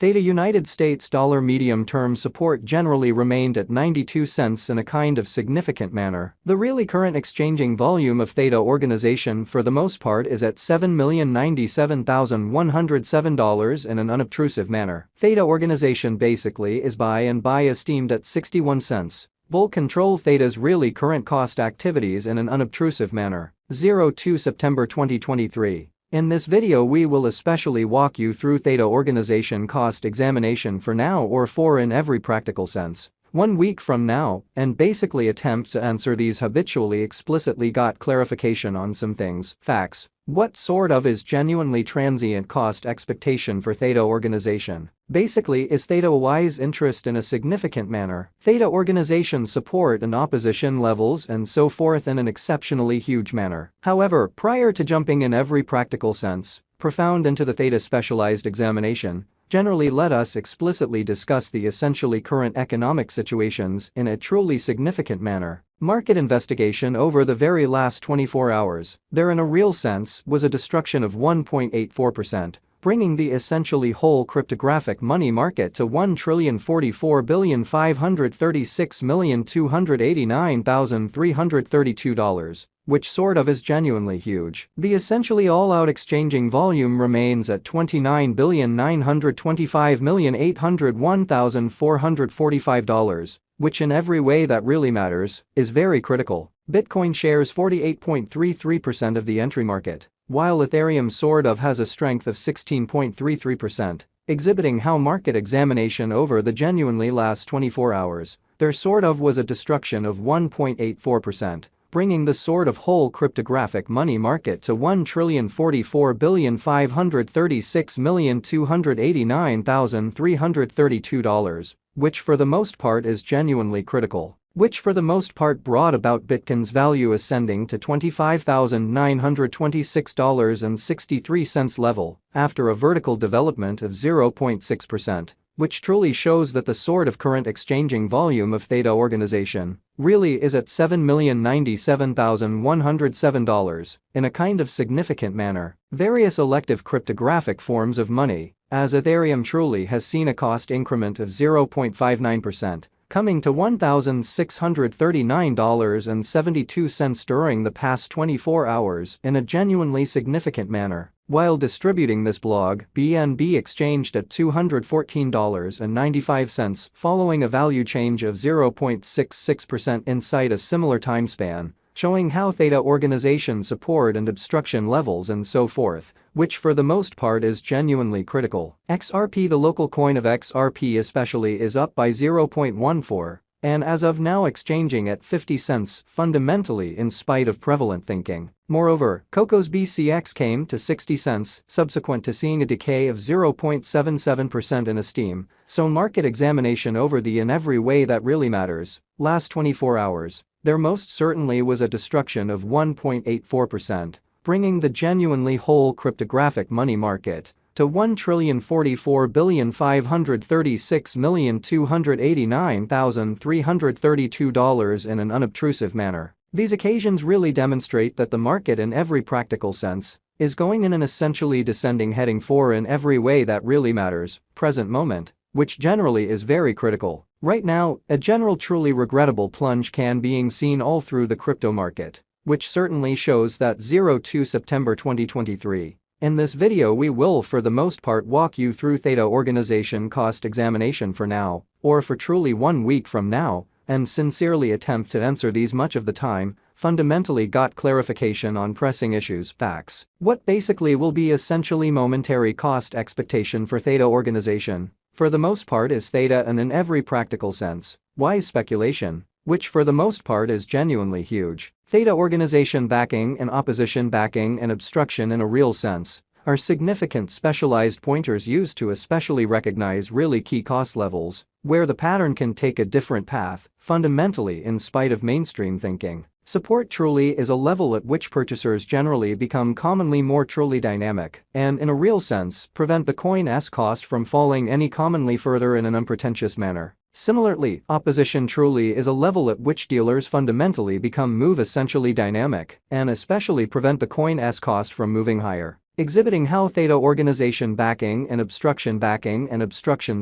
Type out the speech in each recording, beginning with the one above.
Theta United States dollar medium-term support generally remained at 92 cents in a kind of significant manner. The really current exchanging volume of Theta organization for the most part is at $7,097,107 in an unobtrusive manner. Theta organization basically is buy and buy esteemed at 61 cents. Bull control Theta's really current cost activities in an unobtrusive manner. 02 September 2023. In this video we will especially walk you through Theta organization cost examination for now or for in every practical sense. 1 week from now, and basically attempt to answer these habitually explicitly got clarification on some things. Facts. What sort of is genuinely transient cost expectation for Theta organization? Basically, is Theta a wise interest in a significant manner? Theta organization support and opposition levels and so forth in an exceptionally huge manner. However, prior to jumping in every practical sense, profound into the Theta specialized examination, generally let us explicitly discuss the essentially current economic situations in a truly significant manner. Market investigation over the very last 24 hours, there in a real sense was a destruction of 1.84%, bringing the essentially whole cryptographic money market to $1,044,536,289,332, which sort of is genuinely huge. The essentially all-out exchanging volume remains at $29,925,801,445, which in every way that really matters, is very critical. Bitcoin shares 48.33% of the entry market, while Ethereum sort of has a strength of 16.33%, exhibiting how market examination over the genuinely last 24 hours, there sort of was a destruction of 1.84%. Bringing the sort of whole cryptographic money market to $1,044,536,289,332, which for the most part is genuinely critical, which for the most part brought about Bitcoin's value ascending to $25,926.63 level after a vertical development of 0.6%. Which truly shows that the sort of current exchanging volume of Theta organization really is at $7,097,107 in a kind of significant manner. Various elective cryptographic forms of money, as Ethereum truly has seen a cost increment of 0.59%, coming to $1,639.72 during the past 24 hours in a genuinely significant manner. While distributing this blog, BNB exchanged at $214.95 following a value change of 0.66% inside a similar time span, showing how Theta organization support and obstruction levels and so forth, which for the most part is genuinely critical. XRP, the local coin of XRP especially, is up by 0.14. And as of now exchanging at 50 cents fundamentally in spite of prevalent thinking. Moreover, Coco's BCX came to 60 cents subsequent to seeing a decay of 0.77% in esteem, so market examination over the in every way that really matters, last 24 hours, there most certainly was a destruction of 1.84%, bringing the genuinely whole cryptographic money market to $1,044,536,289,332 in an unobtrusive manner. These occasions really demonstrate that the market in every practical sense is going in an essentially descending heading for in every way that really matters, present moment, which generally is very critical. Right now, a general truly regrettable plunge can being seen all through the crypto market, which certainly shows that 02 September 2023. In this video we will for the most part walk you through Theta organization cost examination for now, or for truly 1 week from now, and sincerely attempt to answer these much of the time, fundamentally got clarification on pressing issues. Facts. What basically will be essentially momentary cost expectation for Theta organization, for the most part is Theta and in every practical sense, wise speculation, which for the most part is genuinely huge. Theta organization backing and opposition backing and obstruction in a real sense are significant specialized pointers used to especially recognize really key cost levels where the pattern can take a different path, fundamentally in spite of mainstream thinking. Support truly is a level at which purchasers generally become commonly more truly dynamic and in a real sense prevent the coin's cost from falling any commonly further in an unpretentious manner. Similarly, opposition truly is a level at which dealers fundamentally become move essentially dynamic and especially prevent the coin's cost from moving higher. exhibiting how Theta organization backing and obstruction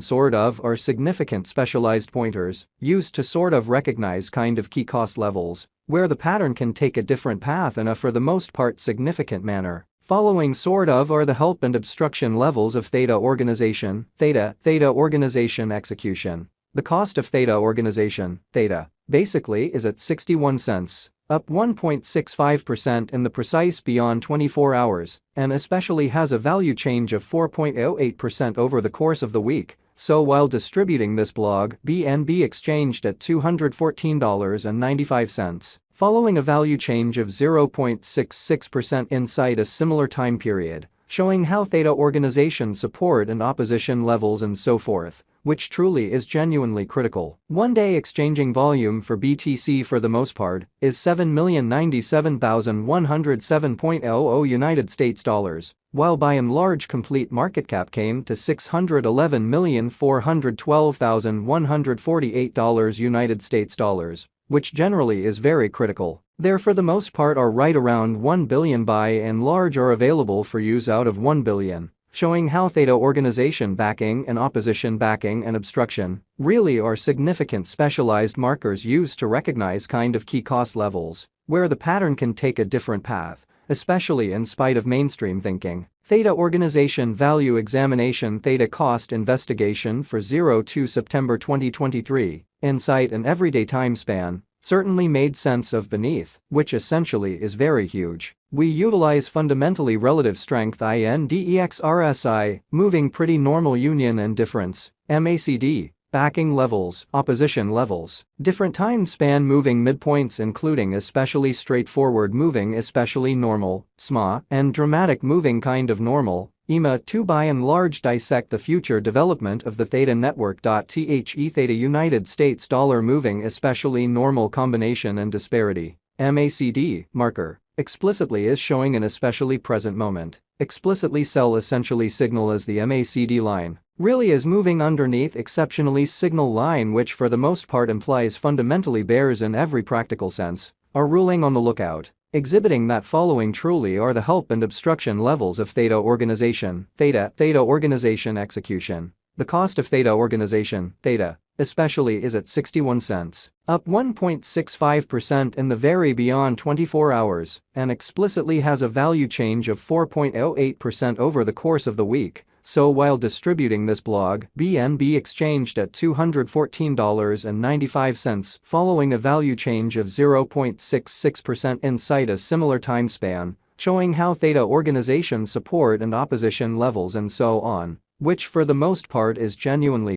sort of are significant specialized pointers used to sort of recognize kind of key cost levels, where the pattern can take a different path in a for the most part significant manner. Following sort of are the help and obstruction levels of Theta organization, Theta organization execution. The cost of Theta organization, Theta, basically is at 61 cents. Up 1.65% in the precise beyond 24 hours, and especially has a value change of 4.08% over the course of the week. So while distributing this blog, BNB exchanged at $214.95, following a value change of 0.66% inside a similar time period, showing how Theta organization support and opposition levels and so forth, which truly is genuinely critical. One-day exchanging volume for BTC for the most part is 7,097,107.00 United States dollars, while by and large complete market cap came to $611,412,148 United States dollars, which generally is very critical. There for the most part are right around 1 billion by and large are available for use out of 1 billion. Showing how Theta organization backing and opposition backing and obstruction really are significant specialized markers used to recognize kind of key cost levels, where the pattern can take a different path, especially in spite of mainstream thinking. Theta organization value examination Theta cost investigation for 0 to September 2023, insight and everyday time span, certainly made sense of beneath, which essentially is very huge. We utilize fundamentally relative strength INDEX RSI, moving pretty normal union and difference, MACD, backing levels, opposition levels, different time span moving midpoints including especially straightforward moving especially normal, SMA, and dramatic moving kind of normal, EMA to by and large dissect the future development of the Theta network. The Theta United States dollar moving especially normal combination and disparity, MACD, marker, explicitly is showing an especially present moment, explicitly sell essentially signal as the MACD line, really is moving underneath exceptionally signal line which for the most part implies fundamentally bears in every practical sense, are ruling on the lookout. Exhibiting that following truly are the help and obstruction levels of Theta organization, Theta organization execution. The cost of Theta organization, Theta, especially is at 61 cents, up 1.65% in the very beyond 24 hours, and explicitly has a value change of 4.08% over the course of the week. So while distributing this blog, BNB exchanged at $214.95 following a value change of 0.66% inside a similar time span, showing how Theta organization support and opposition levels and so on, which for the most part is genuinely